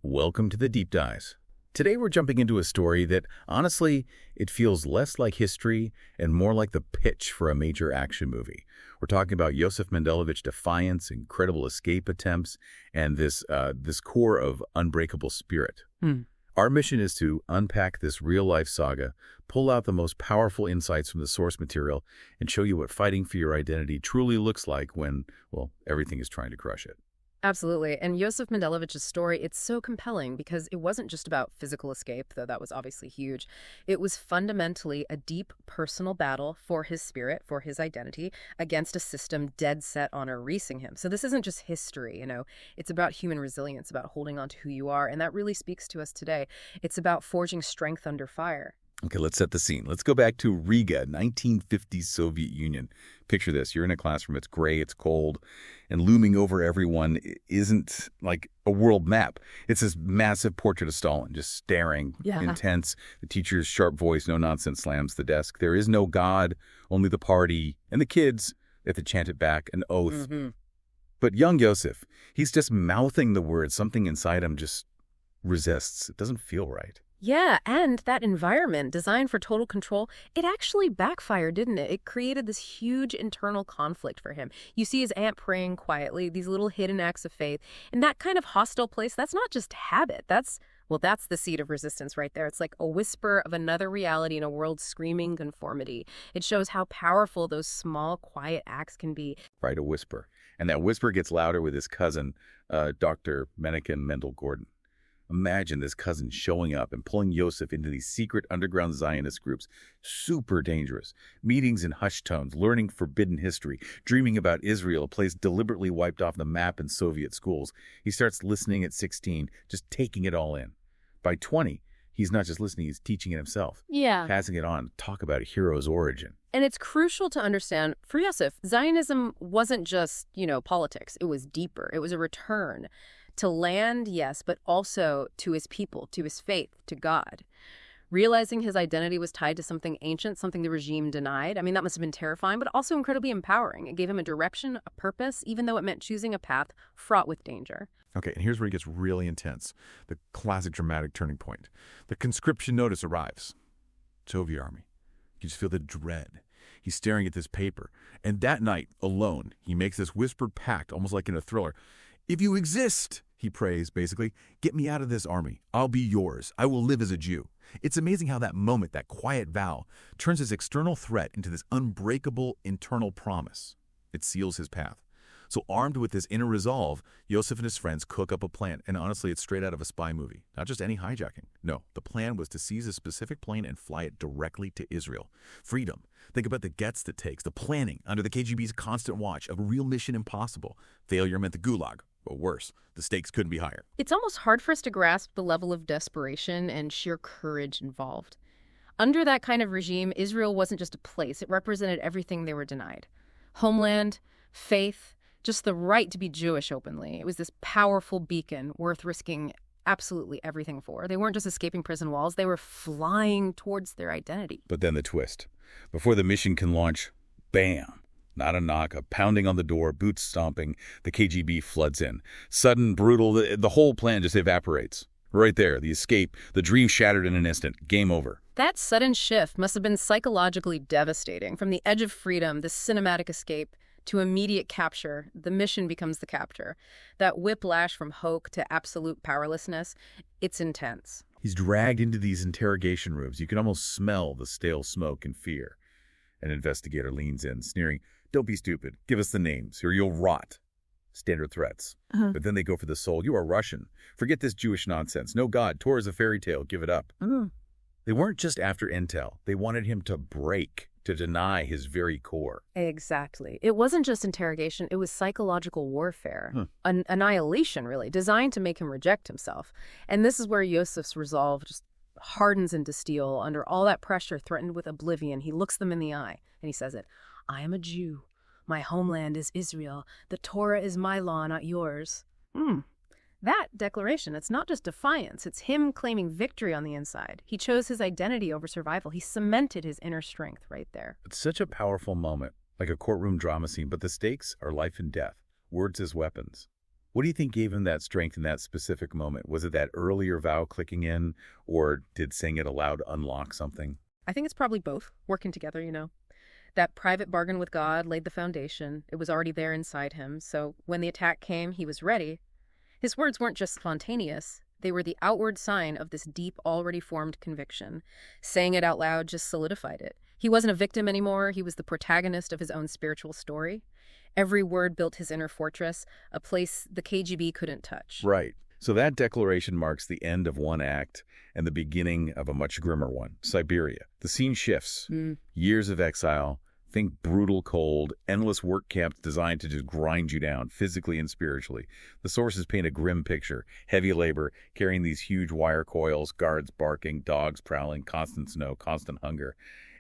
Welcome to the Deep Dives. Today we're jumping into a story that, honestly, it feels less like history and more like the pitch for a major action movie. We're talking about Yosef Mendelevich defiance, incredible escape attempts, and this core of unbreakable spirit. Our mission is to unpack this real-life saga, pull out the most powerful insights from the source material, and show you what fighting for your identity truly looks like when, well, everything is trying to crush it. Absolutely. And Yosef Mendelevich's story, it's so compelling because it wasn't just about physical escape, though that was obviously huge. It was fundamentally a deep personal battle for his spirit, for his identity, against a system dead set on erasing him. So this isn't just history, it's about human resilience, about holding on to who you are. And that really speaks to us today. It's about forging strength under fire. Okay, let's set the scene. Let's go back to Riga, 1950s Soviet Union. Picture this. You're in a classroom. It's gray, it's cold, and looming over everyone isn't like a world map. It's this massive portrait of Stalin, just staring, intense. The teacher's sharp voice, no nonsense, slams the desk. There is no God, only the party. And the kids, they have to chant it back, an oath. But young Yosef, he's just mouthing the words. Something inside him just resists. It doesn't feel right. Yeah, and that environment designed for total control, it actually backfired, didn't it? It created this huge internal conflict for him. You see his aunt praying quietly, these little hidden acts of faith. In that kind of hostile place, that's not just habit. That's the seed of resistance right there. It's like a whisper of another reality in a world screaming conformity. It shows how powerful those small, quiet acts can be. Right, a whisper. And that whisper gets louder with his cousin, Dr. Menachem Mendel Gordon. Imagine this cousin showing up and pulling Yosef into these secret underground Zionist groups. Super dangerous. Meetings in hushed tones, learning forbidden history, dreaming about Israel, a place deliberately wiped off the map in Soviet schools. He starts listening at 16, just taking it all in. By 20, he's not just listening, he's teaching it himself. Yeah. Passing it on. Talk about a hero's origin. And it's crucial to understand, for Yosef, Zionism wasn't just, politics. It was deeper. It was a return to land, yes, but also to his people, to his faith, to God. Realizing his identity was tied to something ancient, something the regime denied. I mean, that must have been terrifying, but also incredibly empowering. It gave him a direction, a purpose, even though it meant choosing a path fraught with danger. Okay, and here's where it gets really intense. The classic dramatic turning point. The conscription notice arrives. Soviet army. You just feel the dread. He's staring at this paper. And that night, alone, he makes this whispered pact, almost like in a thriller. If you exist, he prays, basically, get me out of this army. I'll be yours. I will live as a Jew. It's amazing how that moment, that quiet vow, turns his external threat into this unbreakable internal promise. It seals his path. So armed with this inner resolve, Yosef and his friends cook up a plan. And honestly, it's straight out of a spy movie. Not just any hijacking. No, the plan was to seize a specific plane and fly it directly to Israel. Freedom. Think about the guts that takes, the planning under the KGB's constant watch of a real mission impossible. Failure meant the gulag. Or worse, the stakes couldn't be higher. It's almost hard for us to grasp the level of desperation and sheer courage involved. Under that kind of regime, Israel wasn't just a place. It represented everything they were denied. Homeland, faith, just the right to be Jewish openly. It was this powerful beacon worth risking absolutely everything for. They weren't just escaping prison walls. They were flying towards their identity. But then the twist. Before the mission can launch, bam. Not a knock, a pounding on the door, boots stomping, the KGB floods in. Sudden, brutal, the whole plan just evaporates. Right there, the escape, the dream shattered in an instant. Game over. That sudden shift must have been psychologically devastating. From the edge of freedom, this cinematic escape, to immediate capture, the mission becomes the capture. That whiplash from hope to absolute powerlessness, it's intense. He's dragged into these interrogation rooms. You can almost smell the stale smoke and fear. An investigator leans in, sneering, "Don't be stupid. Give us the names, or you'll rot." Standard threats. But then they go for the soul. "You are Russian. Forget this Jewish nonsense. No God. Torah is a fairy tale. Give it up." They weren't just after intel. They wanted him to break, to deny his very core. Exactly. It wasn't just interrogation. It was psychological warfare. Annihilation, really, designed to make him reject himself. And this is where Yosef's resolve just hardens into steel. Under all that pressure, threatened with oblivion, he looks them in the eye and he says it. "I am a Jew. My homeland is Israel. The Torah is my law, not yours." That declaration, it's not just defiance. It's him claiming victory on the inside. He chose his identity over survival. He cemented his inner strength right there. It's such a powerful moment, like a courtroom drama scene, but the stakes are life and death, words as weapons. What do you think gave him that strength in that specific moment? Was it that earlier vow clicking in, or did saying it aloud unlock something? I think it's probably both, working together, That private bargain with God laid the foundation. It was already there inside him, so when the attack came, he was ready. His words weren't just spontaneous. They were the outward sign of this deep, already formed conviction. Saying it out loud just solidified it. He wasn't a victim anymore. He was the protagonist of his own spiritual story. Every word built his inner fortress, a place the KGB couldn't touch. Right. So that declaration marks the end of one act and the beginning of a much grimmer one, Siberia. The scene shifts. Years of exile. Think brutal cold, endless work camps designed to just grind you down physically and spiritually. The sources paint a grim picture. Heavy labor, carrying these huge wire coils, guards barking, dogs prowling, constant snow, constant hunger.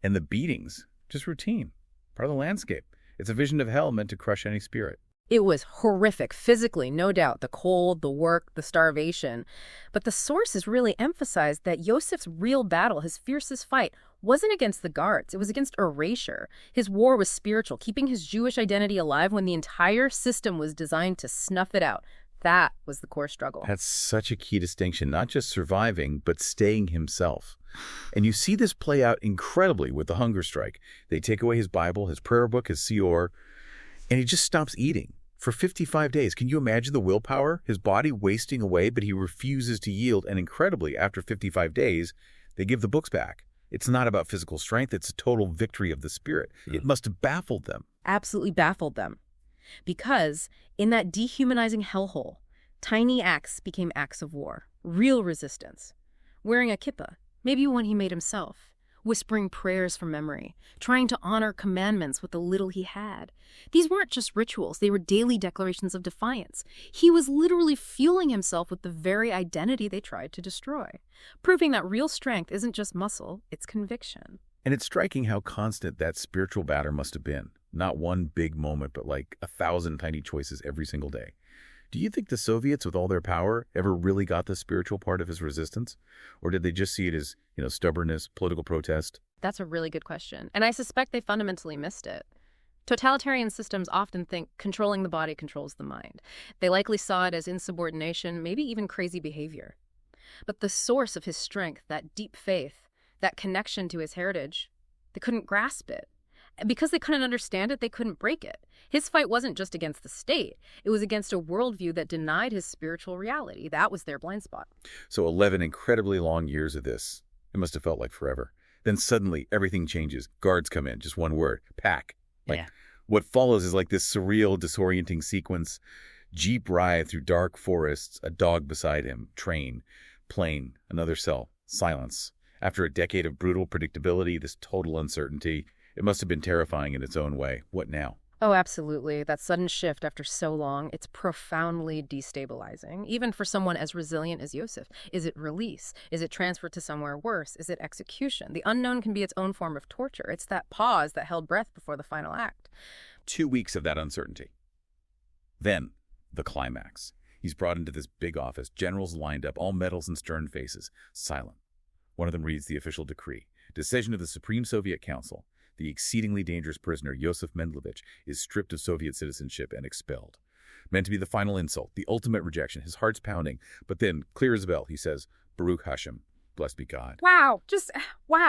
And the beatings, just routine, part of the landscape. It's a vision of hell meant to crush any spirit. It was horrific, physically, no doubt, the cold, the work, the starvation. But the sources really emphasized that Yosef's real battle, his fiercest fight, wasn't against the guards. It was against erasure. His war was spiritual, keeping his Jewish identity alive when the entire system was designed to snuff it out. That was the core struggle. That's such a key distinction, not just surviving, but staying himself. And you see this play out incredibly with the hunger strike. They take away his Bible, his prayer book, his Seor, and he just stops eating for 55 days. Can you imagine the willpower? His body wasting away, but he refuses to yield. And incredibly, after 55 days, they give the books back. It's not about physical strength. It's a total victory of the spirit. It must have baffled them. Absolutely baffled them. Because in that dehumanizing hellhole, tiny acts became acts of war, real resistance. Wearing a kippah, maybe one he made himself, whispering prayers from memory, trying to honor commandments with the little he had. These weren't just rituals, they were daily declarations of defiance. He was literally fueling himself with the very identity they tried to destroy, proving that real strength isn't just muscle, it's conviction. And it's striking how constant that spiritual battle must have been. Not one big moment, but like 1,000 tiny choices every single day. Do you think the Soviets, with all their power, ever really got the spiritual part of his resistance? Or did they just see it as, stubbornness, political protest? That's a really good question. And I suspect they fundamentally missed it. Totalitarian systems often think controlling the body controls the mind. They likely saw it as insubordination, maybe even crazy behavior. But the source of his strength, that deep faith, that connection to his heritage, they couldn't grasp it. Because they couldn't understand it, they couldn't break it. His fight wasn't just against the state. It was against a worldview that denied his spiritual reality. That was their blind spot. So 11 incredibly long years of this. It must have felt like forever. Then suddenly everything changes. Guards come in. Just one word. Pack. What follows is like this surreal, disorienting sequence. Jeep ride through dark forests, a dog beside him, train, plane, another cell, silence. After a decade of brutal predictability, this total uncertainty, it must have been terrifying in its own way. What now? Oh, absolutely. That sudden shift after so long, it's profoundly destabilizing, even for someone as resilient as Yosef. Is it release? Is it transfer to somewhere worse? Is it execution? The unknown can be its own form of torture. It's that pause that held breath before the final act. 2 weeks of that uncertainty. Then, the climax. He's brought into this big office, generals lined up, all medals and stern faces, silent. One of them reads the official decree. Decision of the Supreme Soviet Council. The exceedingly dangerous prisoner, Yosef Mendelevich, is stripped of Soviet citizenship and expelled. Meant to be the final insult, the ultimate rejection. His heart's pounding. But then, clear as a bell, he says, Baruch Hashem, blessed be God. Wow,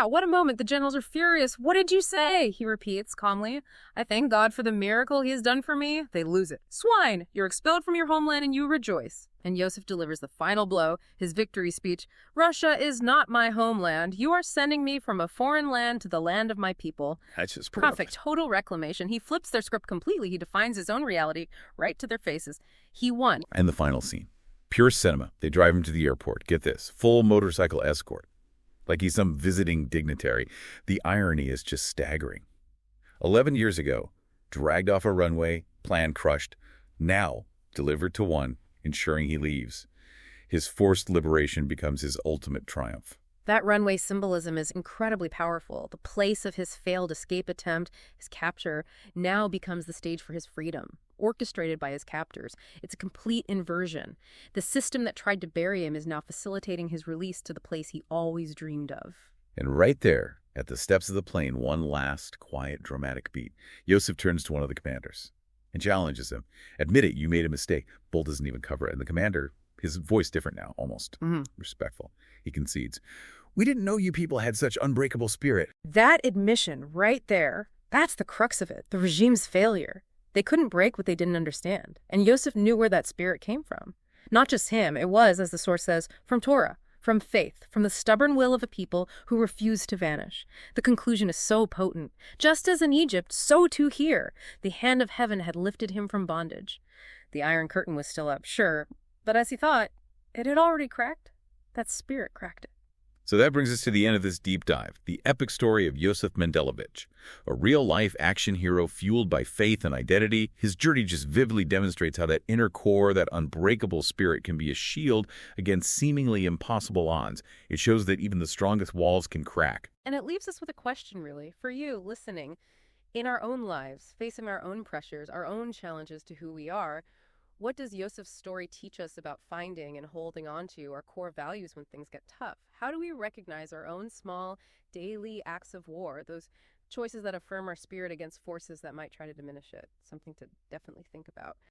what a moment. The generals are furious. What did you say? He repeats calmly. I thank God for the miracle he has done for me. They lose it. Swine, you're expelled from your homeland and you rejoice. And Yosef delivers the final blow, his victory speech. Russia is not my homeland. You are sending me from a foreign land to the land of my people. That's just perfect. Total reclamation. He flips their script completely. He defines his own reality right to their faces. He won. And the final scene. Pure cinema. They drive him to the airport. Get this. Full motorcycle escort. Like he's some visiting dignitary. The irony is just staggering. 11 years ago, dragged off a runway, plan crushed. Now, delivered to one, ensuring he leaves. His forced liberation becomes his ultimate triumph. That runway symbolism is incredibly powerful. The place of his failed escape attempt, his capture, now becomes the stage for his freedom, orchestrated by his captors. It's a complete inversion. The system that tried to bury him is now facilitating his release to the place he always dreamed of. And right there, at the steps of the plane, one last, quiet, dramatic beat, Yosef turns to one of the commanders. and challenges him. Admit it, you made a mistake. Bull doesn't even cover it. And the commander, his voice different now, almost respectful. He concedes. We didn't know you people had such unbreakable spirit. That admission right there, that's the crux of it, the regime's failure. They couldn't break what they didn't understand. And Yosef knew where that spirit came from. Not just him, it was, as the source says, from Torah, from faith, from the stubborn will of a people who refused to vanish. The conclusion is so potent. Just as in Egypt, so too here. The hand of heaven had lifted him from bondage. The Iron Curtain was still up, sure, but as he thought, it had already cracked. That spirit cracked it. So that brings us to the end of this deep dive, the epic story of Yosef Mendelevich, a real-life action hero fueled by faith and identity. His journey just vividly demonstrates how that inner core, that unbreakable spirit can be a shield against seemingly impossible odds. It shows that even the strongest walls can crack. And it leaves us with a question, really, for you listening. In our own lives, facing our own pressures, our own challenges to who we are, what does Yosef's story teach us about finding and holding on to our core values when things get tough? How do we recognize our own small, daily acts of war, those choices that affirm our spirit against forces that might try to diminish it? Something to definitely think about.